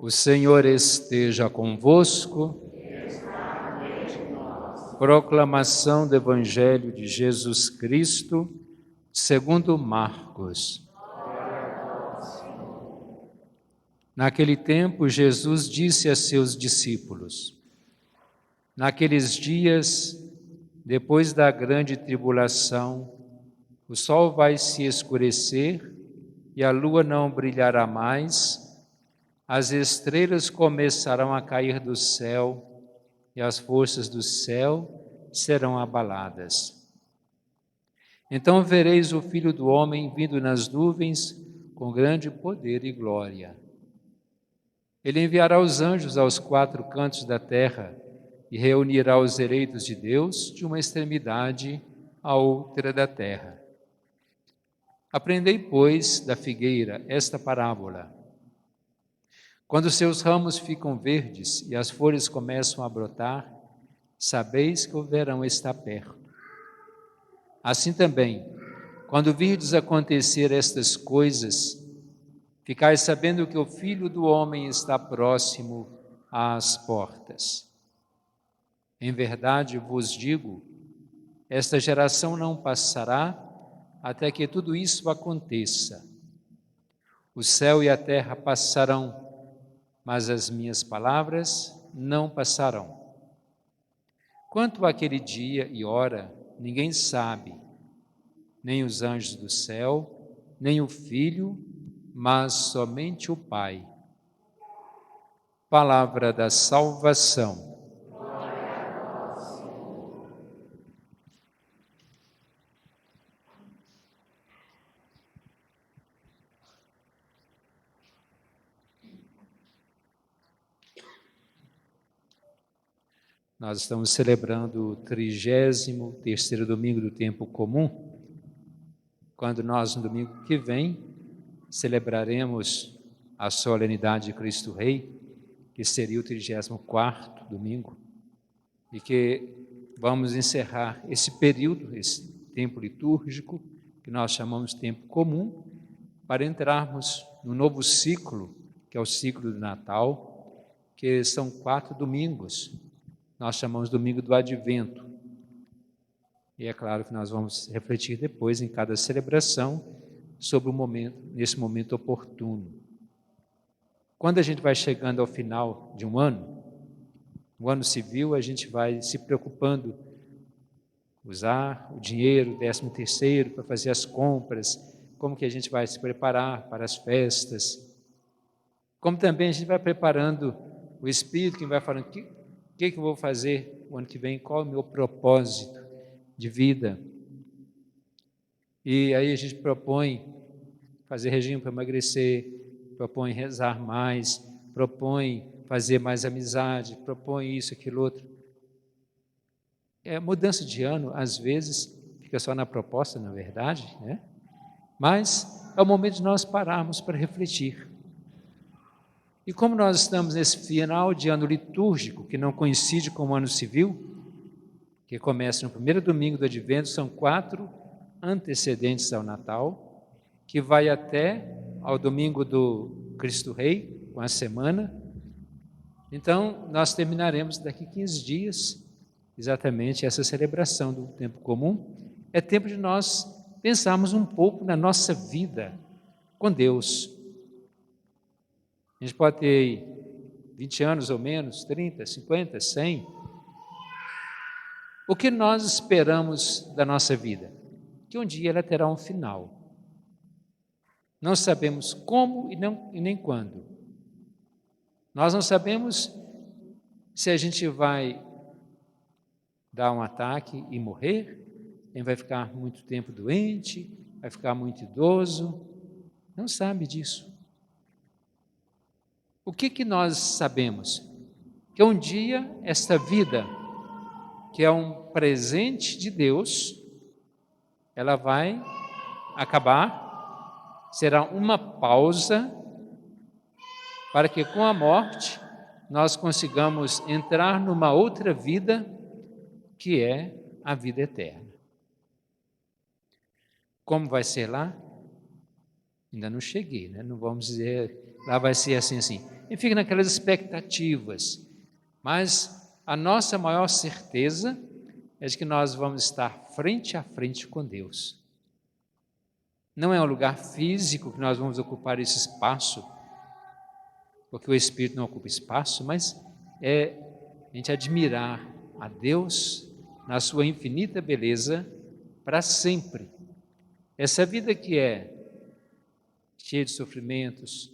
O Senhor esteja convosco. Proclamação do Evangelho de Jesus Cristo, segundo Marcos. Naquele tempo, Jesus disse a seus discípulos: naqueles dias, depois da grande tribulação, o sol vai se escurecer e a lua não brilhará mais, as estrelas começarão a cair do céu e as forças do céu serão abaladas. Então vereis o Filho do Homem vindo nas nuvens com grande poder e glória. Ele enviará os anjos aos quatro cantos da terra e reunirá os eleitos de Deus de uma extremidade à outra da terra. Aprendei, pois, da figueira esta parábola. Quando seus ramos ficam verdes e as folhas começam a brotar, sabeis que o verão está perto. Assim também, quando virdes acontecer estas coisas, ficais sabendo que o Filho do Homem está próximo às portas. Em verdade vos digo, esta geração não passará até que tudo isso aconteça. O céu e a terra passarão, mas as minhas palavras não passarão. Quanto àquele dia e hora, ninguém sabe, nem os anjos do céu, nem o Filho, mas somente o Pai. Palavra da salvação. Nós estamos celebrando o 33º domingo do tempo comum, quando nós, no domingo que vem, celebraremos a solenidade de Cristo Rei, que seria o 34º domingo, e que vamos encerrar esse período, esse tempo litúrgico, que nós chamamos de tempo comum, para entrarmos no novo ciclo, que é o ciclo do Natal, que são 4 domingos. Nós chamamos de domingo do Advento. E é claro que nós vamos refletir depois, em cada celebração, sobre o momento, nesse momento oportuno. Quando a gente vai chegando ao final de um ano, o ano civil, a gente vai se preocupando, usar o dinheiro, 13º, para fazer as compras, como que a gente vai se preparar para as festas, como também a gente vai preparando o espírito, que vai falando, o que eu vou fazer o ano que vem, qual é o meu propósito de vida. E aí a gente propõe fazer regime para emagrecer, propõe rezar mais, propõe fazer mais amizade, propõe isso, aquilo, outro. Mudança de ano, às vezes, fica só na proposta, na verdade, né? Mas é o momento de nós pararmos para refletir. E como nós estamos nesse final de ano litúrgico, que não coincide com o ano civil, que começa no primeiro domingo do Advento, são 4 antecedentes ao Natal, que vai até ao domingo do Cristo Rei, com a semana. Então, nós terminaremos daqui 15 dias, exatamente essa celebração do tempo comum. É tempo de nós pensarmos um pouco na nossa vida com Deus. A gente pode ter 20 anos ou menos, 30, 50, 100. O que nós esperamos da nossa vida? Que um dia ela terá um final. Não sabemos como e nem quando. Nós não sabemos se a gente vai dar um ataque e morrer, quem vai ficar muito tempo doente, vai ficar muito idoso. Não sabe disso. O que nós sabemos? Que um dia esta vida, que é um presente de Deus, ela vai acabar, será uma pausa para que com a morte nós consigamos entrar numa outra vida, que é a vida eterna. Como vai ser lá? Ainda não cheguei, né? Não vamos dizer lá vai ser assim, assim. E fica naquelas expectativas. Mas a nossa maior certeza é de que nós vamos estar frente a frente com Deus. Não é um lugar físico que nós vamos ocupar esse espaço, porque o Espírito não ocupa espaço, mas é a gente admirar a Deus na sua infinita beleza para sempre. Essa vida que é cheia de sofrimentos,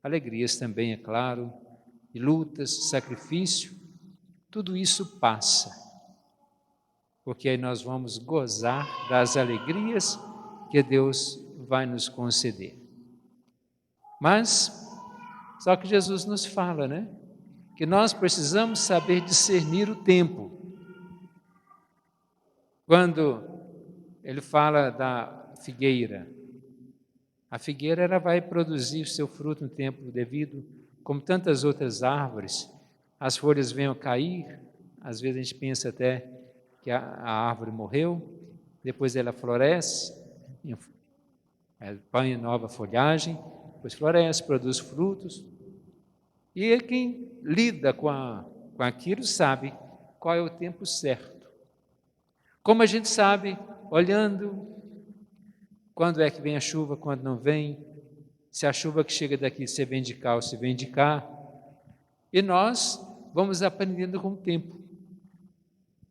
alegrias também, é claro, e lutas, sacrifício, tudo isso passa, porque aí nós vamos gozar das alegrias que Deus vai nos conceder. Mas, só que Jesus nos fala, né? Que nós precisamos saber discernir o tempo. Quando ele fala da figueira, a figueira ela vai produzir o seu fruto no tempo devido, como tantas outras árvores. As folhas vêm a cair, às vezes a gente pensa até que a árvore morreu, depois ela floresce, põe nova folhagem, depois floresce, produz frutos. E quem lida com aquilo sabe qual é o tempo certo. Como a gente sabe, olhando quando é que vem a chuva, quando não vem, se a chuva que chega daqui se vem de cá ou se vem de cá. E nós vamos aprendendo com o tempo.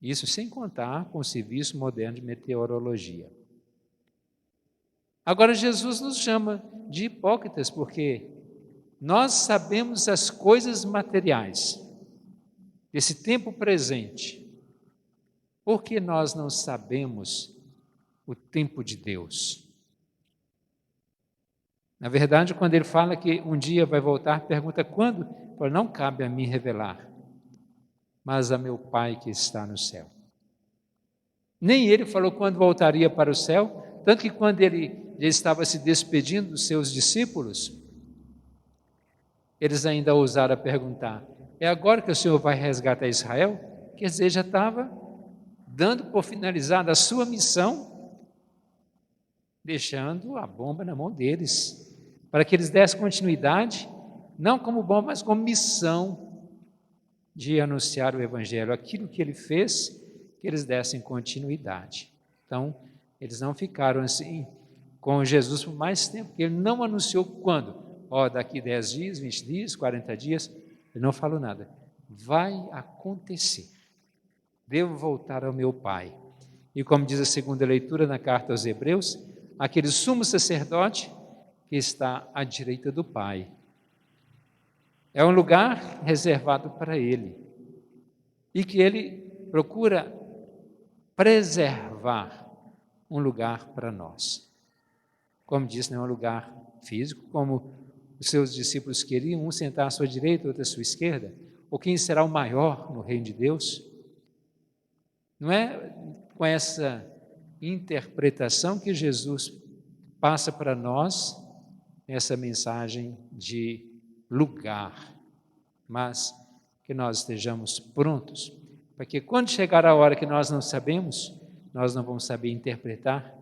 Isso sem contar com o serviço moderno de meteorologia. Agora Jesus nos chama de hipócritas, porque nós sabemos as coisas materiais desse tempo presente. Por que nós não sabemos o tempo de Deus? Na verdade, quando ele fala que um dia vai voltar, pergunta quando? Fala, não cabe a mim revelar, mas a meu Pai que está no céu. Nem ele falou quando voltaria para o céu, tanto que quando ele já estava se despedindo dos seus discípulos, eles ainda ousaram perguntar, é agora que o Senhor vai resgatar Israel? Quer dizer, já estava dando por finalizada a sua missão, deixando a bomba na mão deles, para que eles dessem continuidade, não como bomba, mas como missão de anunciar o Evangelho. Aquilo que ele fez, que eles dessem continuidade. Então, eles não ficaram assim com Jesus por mais tempo, porque ele não anunciou quando. Daqui 10 dias, 20 dias, 40 dias, ele não falou nada. Vai acontecer. Devo voltar ao meu Pai. E como diz a segunda leitura na carta aos Hebreus, aquele sumo sacerdote que está à direita do Pai. É um lugar reservado para Ele. E que Ele procura preservar um lugar para nós. Como disse, não é um lugar físico, como os seus discípulos queriam, um sentar à sua direita, outro à sua esquerda, ou quem será o maior no reino de Deus. Não é com essa interpretação que Jesus passa para nós essa mensagem de lugar, mas que nós estejamos prontos, para que quando chegar a hora que nós não sabemos, nós não vamos saber interpretar,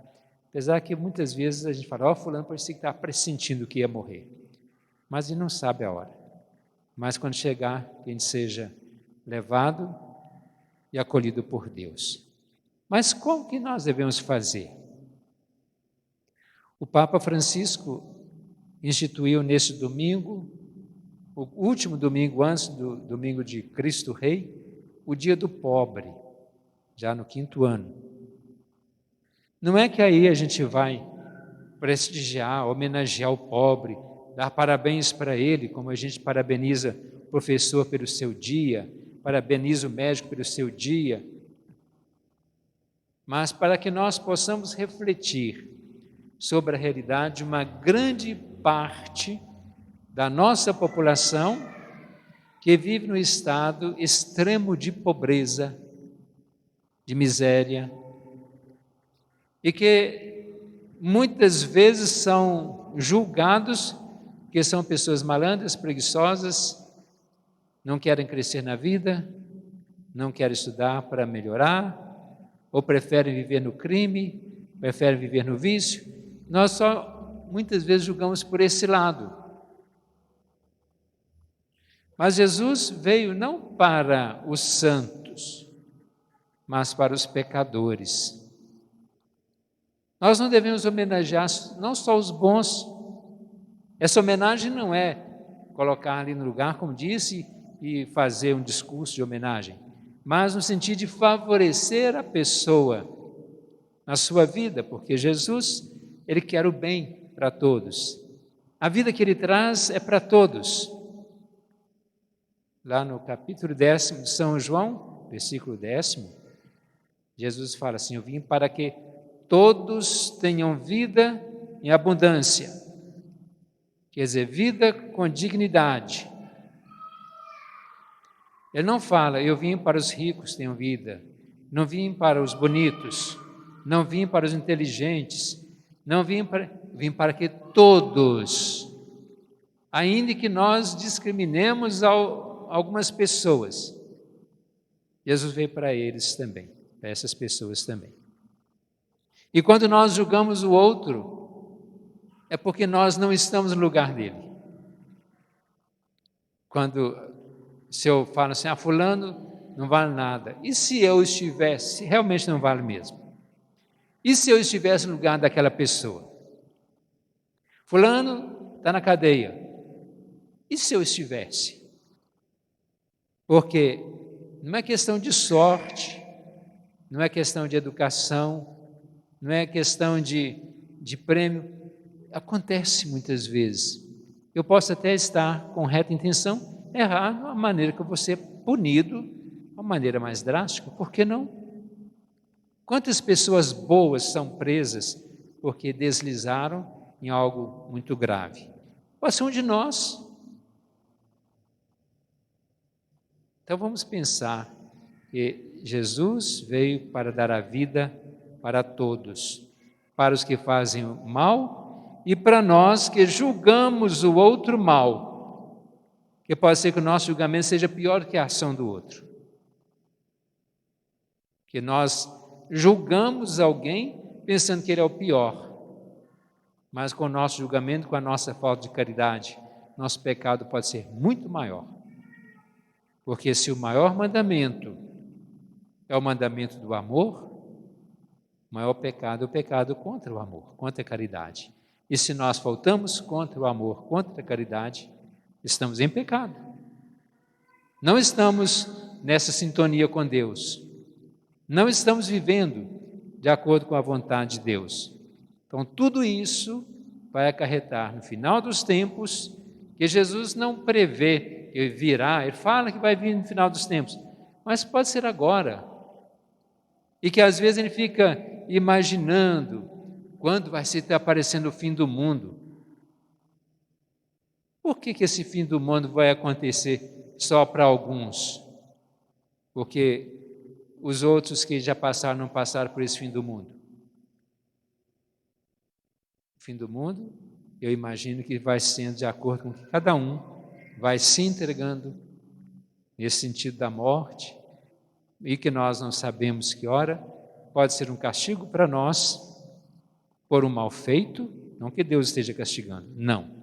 apesar que muitas vezes a gente fala, fulano parecia que está pressentindo que ia morrer, mas ele não sabe a hora. Mas quando chegar, que a gente seja levado e acolhido por Deus. Mas como que nós devemos fazer? O Papa Francisco instituiu neste domingo, o último domingo antes do domingo de Cristo Rei, o Dia do Pobre, já no 5º ano. Não é que aí a gente vai prestigiar, homenagear o pobre, dar parabéns para ele, como a gente parabeniza o professor pelo seu dia, parabeniza o médico pelo seu dia, mas para que nós possamos refletir sobre a realidade de uma grande parte da nossa população que vive no estado extremo de pobreza, de miséria, e que muitas vezes são julgados que são pessoas malandras, preguiçosas, não querem crescer na vida, não querem estudar para melhorar, ou preferem viver no crime, preferem viver no vício. Nós só muitas vezes julgamos por esse lado. Mas Jesus veio não para os santos, mas para os pecadores. Nós não devemos homenagear não só os bons. Essa homenagem não é colocar ali no lugar, como disse, e fazer um discurso de homenagem, mas no sentido de favorecer a pessoa na sua vida, porque Jesus, Ele quer o bem para todos. A vida que Ele traz é para todos. Lá no capítulo 10 de São João, versículo 10, Jesus fala assim: eu vim para que todos tenham vida em abundância. Quer dizer, vida com dignidade. Ele não fala, eu vim para os ricos tenham vida, não vim para os bonitos, não vim para os inteligentes, não vim para que todos, ainda que nós discriminemos algumas pessoas, Jesus veio para eles também, para essas pessoas também. E quando nós julgamos o outro, é porque nós não estamos no lugar dele. Se eu falo assim, fulano não vale nada. E se eu estivesse, realmente não vale mesmo. E se eu estivesse no lugar daquela pessoa? Fulano está na cadeia. E se eu estivesse? Porque não é questão de sorte, não é questão de educação, não é questão de prêmio. Acontece muitas vezes. Eu posso até estar com reta intenção, errar de uma maneira que eu vou ser punido, de uma maneira mais drástica, por que não? Quantas pessoas boas são presas porque deslizaram em algo muito grave? Pode ser um de nós. Então vamos pensar que Jesus veio para dar a vida para todos, para os que fazem o mal e para nós que julgamos o outro mal, que pode ser que o nosso julgamento seja pior que a ação do outro. Que nós julgamos alguém pensando que ele é o pior, mas com o nosso julgamento, com a nossa falta de caridade, nosso pecado pode ser muito maior. Porque se o maior mandamento é o mandamento do amor, o maior pecado é o pecado contra o amor, contra a caridade. E se nós faltamos contra o amor, contra a caridade, estamos em pecado. Não estamos nessa sintonia com Deus. Não estamos vivendo de acordo com a vontade de Deus. Então, tudo isso vai acarretar no final dos tempos, que Jesus não prevê que virá, Ele fala que vai vir no final dos tempos, mas pode ser agora. E que às vezes Ele fica imaginando quando vai se estar aparecendo o fim do mundo. Por que esse fim do mundo vai acontecer só para alguns? Porque os outros que já passaram, não passaram por esse fim do mundo. O fim do mundo, eu imagino que vai sendo de acordo com que cada um vai se entregando nesse sentido da morte, e que nós não sabemos que hora, pode ser um castigo para nós, por um mal feito, não que Deus esteja castigando, não.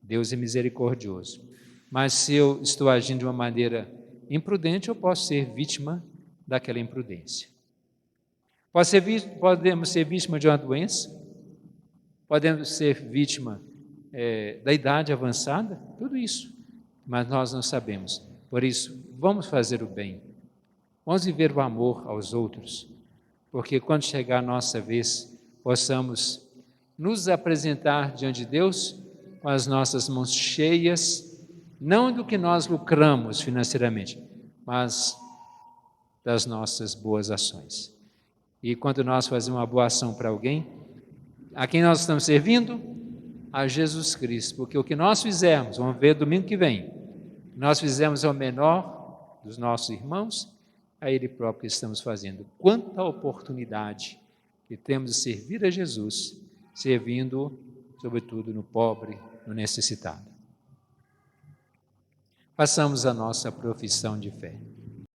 Deus é misericordioso. Mas se eu estou agindo de uma maneira imprudente, eu posso ser vítima daquela imprudência. Podemos ser vítima de uma doença, podemos ser vítima da idade avançada, tudo isso, mas nós não sabemos. Por isso, vamos fazer o bem, vamos viver o amor aos outros, porque quando chegar a nossa vez, possamos nos apresentar diante de Deus com as nossas mãos cheias, não do que nós lucramos financeiramente, mas das nossas boas ações. E quando nós fazemos uma boa ação para alguém, a quem nós estamos servindo? A Jesus Cristo, porque o que nós fizermos, vamos ver domingo que vem, nós fizemos ao menor dos nossos irmãos, a Ele próprio que estamos fazendo. Quanta oportunidade que temos de servir a Jesus, servindo, sobretudo, no pobre, no necessitado. Façamos a nossa profissão de fé.